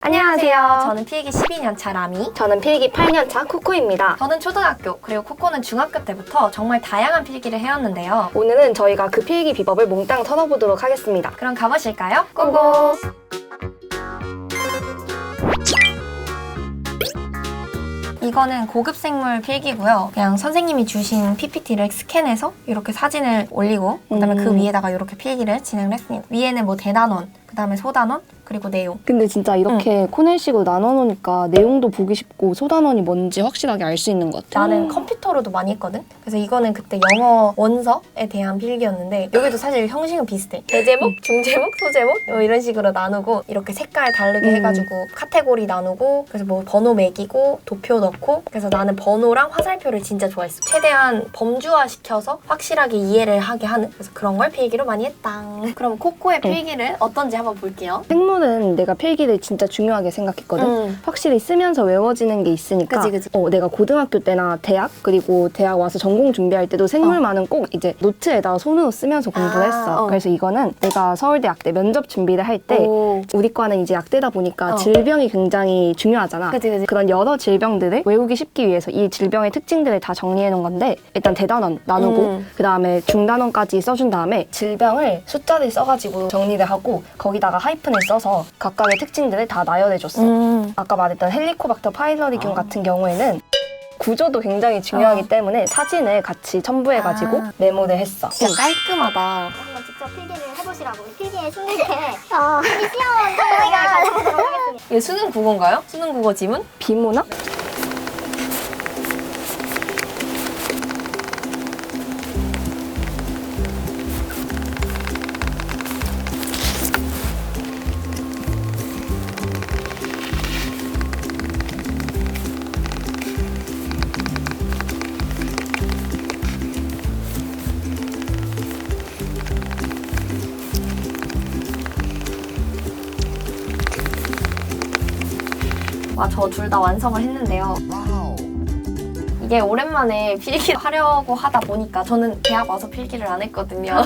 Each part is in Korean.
안녕하세요. 저는 필기 12년차 라미. 저는 필기 8년차 코코입니다. 저는 초등학교, 그리고 코코는 중학교 때부터 정말 다양한 필기를 해왔는데요. 오늘은 저희가 그 필기 비법을 몽땅 털어보도록 하겠습니다. 그럼 가보실까요? 고고! 이거는 고급 생물 필기고요. 그냥 선생님이 주신 PPT를 스캔해서 이렇게 사진을 올리고 그다음에 그 위에다가 이렇게 필기를 진행을 했습니다. 위에는 뭐 대단원, 그다음에 소단원, 그리고 내용. 근데 진짜 이렇게 코넬식으로 나눠놓으니까 내용도 보기 쉽고 소단원이 뭔지 확실하게 알 수 있는 것 같아. 나는 컴퓨터로도 많이 했거든? 그래서 이거는 그때 영어 원서에 대한 필기였는데 여기도 사실 형식은 비슷해. 대제목, 중제목, 소제목 뭐 이런 식으로 나누고 이렇게 색깔 다르게 해가지고 카테고리 나누고 그래서 뭐 번호 매기고 도표 넣고 그래서 나는 번호랑 화살표를 진짜 좋아했어. 최대한 범주화 시켜서 확실하게 이해를 하게 하는 그래서 그런 걸 필기로 많이 했다. 그럼 코코의 필기를 어떤지 한번 볼게요. 생물은 내가 필기를 진짜 중요하게 생각했거든. 확실히 쓰면서 외워지는 게 있으니까. 그치. 내가 고등학교 때나 대학 그리고 대학 와서 전공 준비할 때도 생물만은 꼭 이제 노트에다가 손으로 쓰면서 공부를 했어. 그래서 이거는 내가 서울대학대 면접 준비를 할 때 우리 과는 이제 약대다 보니까 질병이 굉장히 중요하잖아. 그치. 그런 여러 질병들을 외우기 쉽기 위해서 이 질병의 특징들을 다 정리해 놓은 건데 일단 대단원 나누고 그 다음에 중단원까지 써준 다음에 질병을 숫자를 써가지고 정리를 하고 거기다가 하이픈을 써서 각각의 특징들을 다 나열해줬어. 아까 말했던 헬리코박터 파일러리균 같은 경우에는 구조도 굉장히 중요하기 때문에 사진을 같이 첨부해가지고 메모를 했어. 진짜 깔끔하다. 한번 직접 필기를 해보시라고 필기에 숨길 때 필기 시험 저희가 가져보도록 하겠습니다. 이게 수능 국어인가요? 수능 국어 지문? 비문학? 와, 저 둘 다 완성을 했는데요. 이게 오랜만에 필기를 하려고 하다 보니까 저는 대학 와서 필기를 안 했거든요.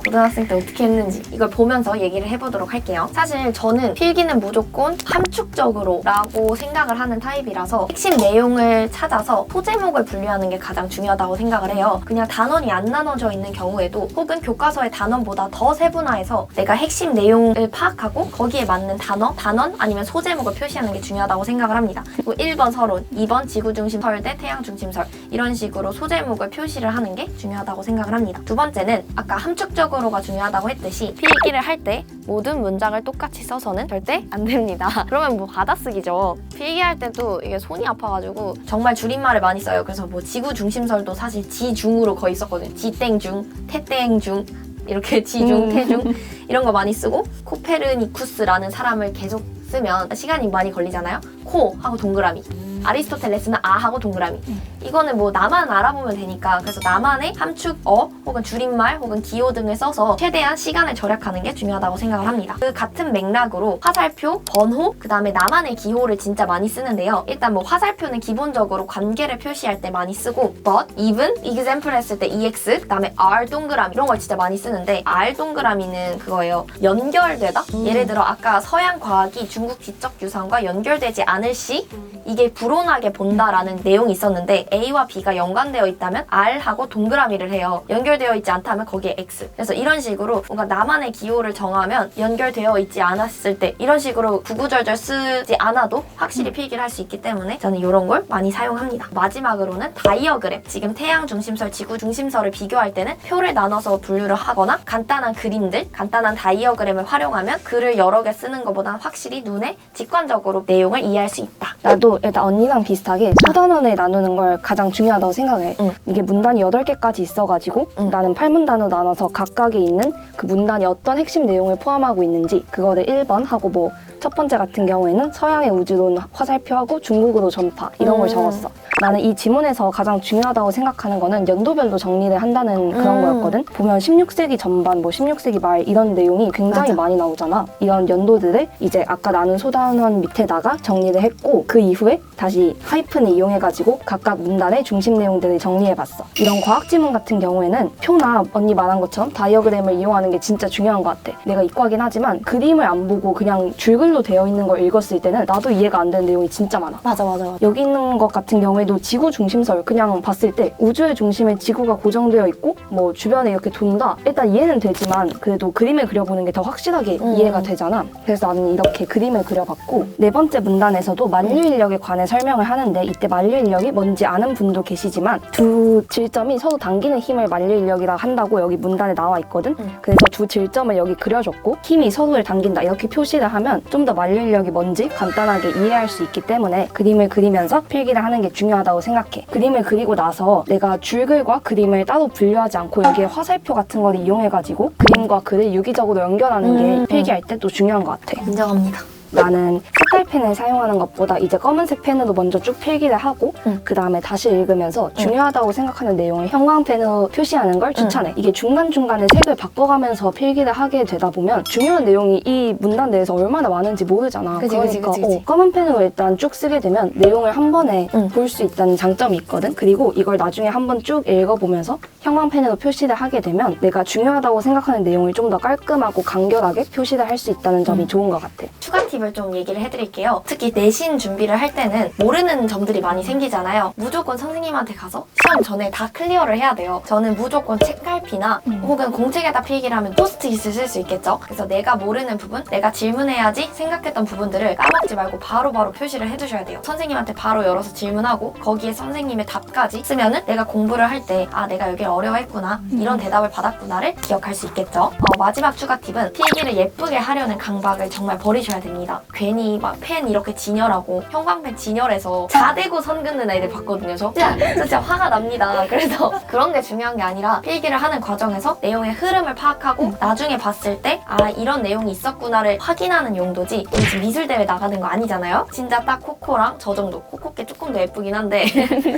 고등학생 때 어떻게 했는지 이걸 보면서 얘기를 해보도록 할게요. 사실 저는 필기는 무조건 함축적으로 라고 생각을 하는 타입이라서 핵심 내용을 찾아서 소제목을 분류하는 게 가장 중요하다고 생각을 해요. 그냥 단원이 안 나눠져 있는 경우에도 혹은 교과서의 단원보다 더 세분화해서 내가 핵심 내용을 파악하고 거기에 맞는 단원 아니면 소제목을 표시하는 게 중요하다고 생각을 합니다. 그리고 1번 서론, 2번 지구중심 설대, 태양중심설 이런 식으로 소제목을 표시를 하는 게 중요하다고 생각을 합니다. 두 번째는 아까 함축적으로가 중요하다고 했듯이 필기를 할 때 모든 문장을 똑같이 써서는 절대 안 됩니다. 그러면 뭐 받아쓰기죠. 필기할 때도 이게 손이 아파가지고 정말 줄임말을 많이 써요. 그래서 뭐 지구중심설도 사실 지중으로 거의 썼거든요. 지땡중, 태땡중 이렇게 지중, 태중 이런 거 많이 쓰고 코페르니쿠스라는 사람을 계속 쓰면 시간이 많이 걸리잖아요. 코 하고 동그라미 아리스토텔레스는 아 하고 동그라미 이거는 뭐 나만 알아보면 되니까 그래서 나만의 함축어 혹은 줄임말 혹은 기호 등을 써서 최대한 시간을 절약하는 게 중요하다고 생각을 합니다. 그 같은 맥락으로 화살표, 번호, 그 다음에 나만의 기호를 진짜 많이 쓰는데요. 일단 뭐 화살표는 기본적으로 관계를 표시할 때 많이 쓰고 but, even, example 했을 때 ex, 그 다음에 r 동그라미 이런 걸 진짜 많이 쓰는데 r 동그라미는 그거예요. 연결되다? 예를 들어 아까 서양 과학이 중국 지적 유산과 연결되지 않을 시 이게 불온하게 본다라는 내용이 있었는데 A와 B가 연관되어 있다면 R하고 동그라미를 해요. 연결되어 있지 않다면 거기에 X. 그래서 이런 식으로 뭔가 나만의 기호를 정하면 연결되어 있지 않았을 때 이런 식으로 구구절절 쓰지 않아도 확실히 필기를 할 수 있기 때문에 저는 이런 걸 많이 사용합니다. 마지막으로는 다이어그램. 지금 태양 중심설, 지구 중심설을 비교할 때는 표를 나눠서 분류를 하거나 간단한 그림들, 간단한 다이어그램을 활용하면 글을 여러 개 쓰는 것보다는 확실히 눈에 직관적으로 내용을 이해할 수 있다. 나도 일단 언니랑 비슷하게 소단원을 나누는 걸 가장 중요하다고 생각해. 이게 문단이 8개까지 있어가지고 나는 8문단으로 나눠서 각각에 있는 그 문단이 어떤 핵심 내용을 포함하고 있는지 그거를 1번 하고 뭐 첫 번째 같은 경우에는 서양의 우주론 화살표하고 중국어로 전파 이런 걸 적었어. 나는 이 지문에서 가장 중요하다고 생각하는 거는 연도별로 정리를 한다는 그런 거였거든. 보면 16세기 전반, 뭐 16세기 말 이런 내용이 굉장히 많이 나오잖아. 이런 연도들을 이제 아까 나눈 소단원 밑에다가 정리를 했고 그 이후에 다시 하이픈을 이용해가지고 각각 문단의 중심 내용들을 정리해봤어. 이런 과학 지문 같은 경우에는 표나 언니 말한 것처럼 다이어그램을 이용하는 게 진짜 중요한 것 같아. 내가 이과긴 하지만 그림을 안 보고 그냥 줄글로 되어 있는 걸 읽었을 때는 나도 이해가 안 되는 내용이 진짜 많아. 맞아. 여기 있는 것 같은 경우에도 지구 중심설 그냥 봤을 때 우주의 중심에 지구가 고정되어 있고 뭐 주변에 이렇게 돈다. 일단 이해는 되지만 그래도 그림을 그려보는 게 더 확실하게 이해가 되잖아. 그래서 나는 이렇게 그림을 그려봤고, 네 번째 문단에서도 만유인력에 관해 설명을 하는데 이때 만유인력이 뭔지 아는 분도 계시지만 두 질점이 서로 당기는 힘을 만유인력이라 한다고 여기 문단에 나와 있거든. 그래서 두 질점을 여기 그려줬고 힘이 서로를 당긴다 이렇게 표시를 하면 좀 더 만유인력이 뭔지 간단하게 이해할 수 있기 때문에 그림을 그리면서 필기를 하는 게 중요하다고 생각해. 그림을 그리고 나서 내가 줄글과 그림을 따로 분류하지 않고 여기에 화살표 같은 걸 이용해가지고 그림과 글을 유기적으로 연결하는 게 필기할 때 또 중요한 것 같아. 인정합니다. 나는 색깔 펜을 사용하는 것보다 이제 검은색 펜으로 먼저 쭉 필기를 하고 그 다음에 다시 읽으면서 중요하다고 생각하는 내용을 형광펜으로 표시하는 걸 추천해. 이게 중간중간에 색을 바꿔가면서 필기를 하게 되다 보면 중요한 내용이 이 문단 내에서 얼마나 많은지 모르잖아. 그치. 검은 펜으로 일단 쭉 쓰게 되면 내용을 한 번에 볼 수 있다는 장점이 있거든. 그리고 이걸 나중에 한번 쭉 읽어보면서 형광펜으로 표시를 하게 되면 내가 중요하다고 생각하는 내용을 좀 더 깔끔하고 간결하게 표시를 할 수 있다는 점이 좋은 것 같아. 추가 팁을 좀 얘기를 해드릴게요. 특히 내신 준비를 할 때는 모르는 점들이 많이 생기잖아요. 무조건 선생님한테 가서 시험 전에 다 클리어를 해야 돼요. 저는 무조건 책갈피나 혹은 공책에다 필기를 하면 포스트잇을 쓸 수 있겠죠. 그래서 내가 모르는 부분, 내가 질문해야지 생각했던 부분들을 까먹지 말고 바로바로 표시를 해두셔야 돼요. 선생님한테 바로 열어서 질문하고 거기에 선생님의 답까지 쓰면은 내가 공부를 할 때 아 내가 여기를 어려워했구나 이런 대답을 받았구나를 기억할 수 있겠죠. 마지막 추가 팁은 필기를 예쁘게 하려는 강박을 정말 버리셔야 됩니다. 괜히 막 펜 이렇게 진열하고 형광펜 진열해서 자대고 선 긋는 애들 봤거든요. 저 진짜 화가 납니다. 그래서 그런 게 중요한 게 아니라 필기를 하는 과정에서 내용의 흐름을 파악하고 나중에 봤을 때 아 이런 내용이 있었구나를 확인하는 용도지 우리 지금 미술대회 나가는 거 아니잖아요. 진짜 딱 코코랑 저 정도. 코코께 조금 더 예쁘긴 한데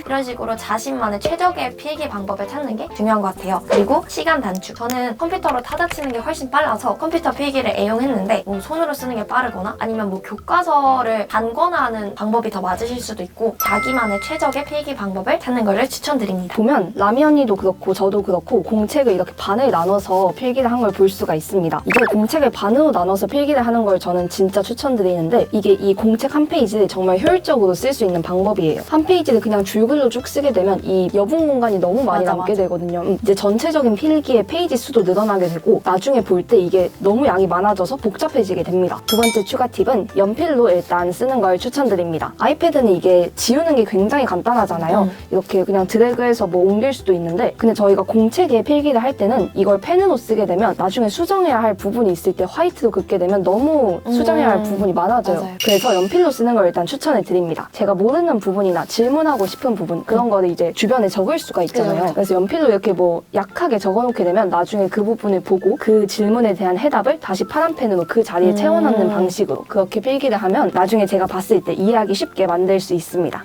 이런 식으로 자신만의 최적의 필기 방법을 찾는 게 중요한 것 같아요. 그리고 시간 단축. 저는 컴퓨터로 타자치는 게 훨씬 빨라서 컴퓨터 필기를 애용했는데 뭐 손으로 쓰는 게 빠르거나 아니면 뭐 교과서를 단거나 하는 방법이 더 맞으실 수도 있고 자기만의 최적의 필기 방법을 찾는 것을 추천드립니다. 보면 라미 언니도 그렇고 저도 그렇고 공책을 이렇게 반을 나눠서 필기를 한 걸 볼 수가 있습니다. 이게 공책을 반으로 나눠서 필기를 하는 걸 저는 진짜 추천드리는데 이게 이 공책 한 페이지를 정말 효율적으로 쓸 수 있는 방법이에요. 한 페이지를 그냥 줄글로 쭉 쓰게 되면 이 여분 공간이 너무 많이 남게 되거든요. 이제 전체적인 필기의 페이지 수도 늘어나게 되고 나중에 볼 때 이게 너무 양이 많아져서 복잡해지게 됩니다. 두 번째 추가 팁은 연필로 일단 쓰는 걸 추천드립니다. 아이패드는 이게 지우는 게 굉장히 간단하잖아요. 이렇게 그냥 드래그해서 뭐 옮길 수도 있는데 근데 저희가 공책에 필기를 할 때는 이걸 펜으로 쓰게 되면 나중에 수정해야 할 부분이 있을 때 화이트로 긋게 되면 너무 수정해야 할 부분이 많아져요. 맞아요. 그래서 연필로 쓰는 걸 일단 추천해 드립니다. 제가 모르는 부분이나 질문하고 싶은 부분 그런 거를 이제 주변에 적을 수가 있잖아요. 그죠. 그래서 연필로 이렇게 뭐 약하게 적어놓게 되면 나중에 그 부분을 보고 그 질문에 대한 해답을 다시 파란 펜으로 그 자리에 채워넣는 방식으로 그렇게 필기를 하면 나중에 제가 봤을 때 이해하기 쉽게 만들 수 있습니다.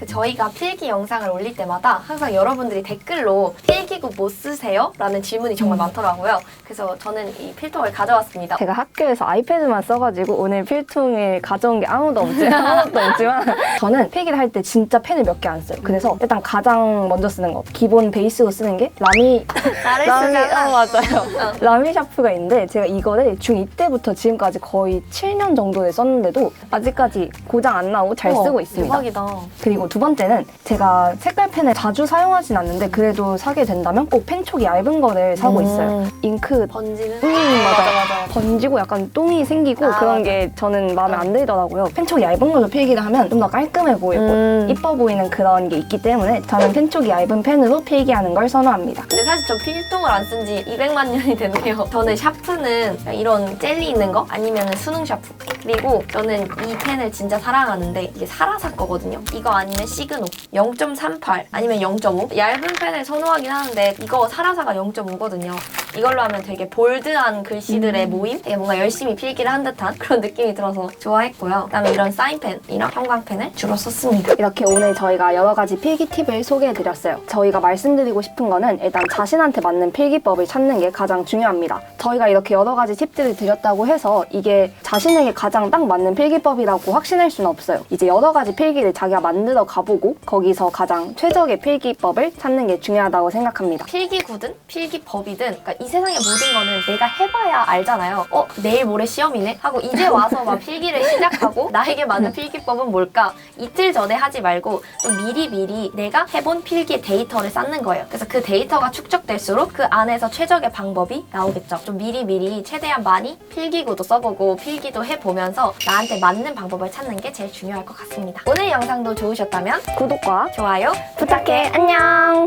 저희가 필기 영상을 올릴 때마다 항상 여러분들이 댓글로 필기구 뭐 쓰세요? 라는 질문이 정말 많더라고요. 그래서 저는 이 필통을 가져왔습니다. 제가 학교에서 아이패드만 써가지고 오늘 필통을 가져온 게 아무것도 없지만 저는 필기를 할 때 진짜 펜을 몇 개 안 써요. 그래서 일단 가장 먼저 쓰는 거 기본 베이스로 쓰는 게 라미 맞아요. 라미 샤프가 있는데 제가 이거를 중2 때부터 지금까지 거의 7년 정도를 썼는데도 아직까지 고장 안 나고 잘 쓰고 있습니다. 대박이다. 그리고 두 번째는 제가 색깔 펜을 자주 사용하진 않는데 그래도 사게 된다면 꼭 펜촉이 얇은 거를 사고 있어요. 잉크 번지는? 맞아. 번지고 약간 똥이 생기고 그런 게 저는 마음에 안 들더라고요. 펜촉이 얇은 걸로 필기를 하면 좀 더 깔끔해 보이고 이뻐 보이는 그런 게 있기 때문에 저는 펜촉이 얇은 펜으로 필기하는 걸 선호합니다. 근데 사실 저 필통을 안 쓴 지 200만 년이 됐네요. 저는 샤프는 이런 젤리 있는 거 아니면 수능 샤프. 그리고 저는 이 펜을 진짜 사랑하는데 이게 사라사 거거든요. 이거 아니면 시그노 0.38 아니면 0.5 얇은 펜을 선호하긴 하는데 이거 사라사가 0.5거든요. 이걸로 하면 되게 볼드한 글씨들의 모임? 되게 뭔가 열심히 필기를 한 듯한 그런 느낌이 들어서 좋아했고요. 그다음에 이런 사인펜이랑 형광펜을 주로 썼습니다. 이렇게 오늘 저희가 여러 가지 필기 팁을 소개해드렸어요. 저희가 말씀드리고 싶은 거는 일단 자신한테 맞는 필기법을 찾는 게 가장 중요합니다. 저희가 이렇게 여러 가지 팁들을 드렸다고 해서 이게 자신에게 가장 딱 맞는 필기법이라고 확신할 수는 없어요. 이제 여러 가지 필기를 자기가 만들어 가보고 거기서 가장 최적의 필기법을 찾는 게 중요하다고 생각합니다. 필기구든 필기법이든 그러니까 이 세상의 모든 거는 내가 해봐야 알잖아요. 내일 모레 시험이네? 하고 이제 와서 막 필기를 시작하고 나에게 맞는 필기법은 뭘까? 이틀 전에 하지 말고 좀 미리 내가 해본 필기 데이터를 쌓는 거예요. 그래서 그 데이터가 축적될수록 그 안에서 최적의 방법이 나오겠죠. 좀 미리 최대한 많이 필기구도 써보고 필기도 해보면서 나한테 맞는 방법을 찾는 게 제일 중요할 것 같습니다. 오늘 영상도 좋으셨다면 구독과 좋아요 부탁해. 안녕.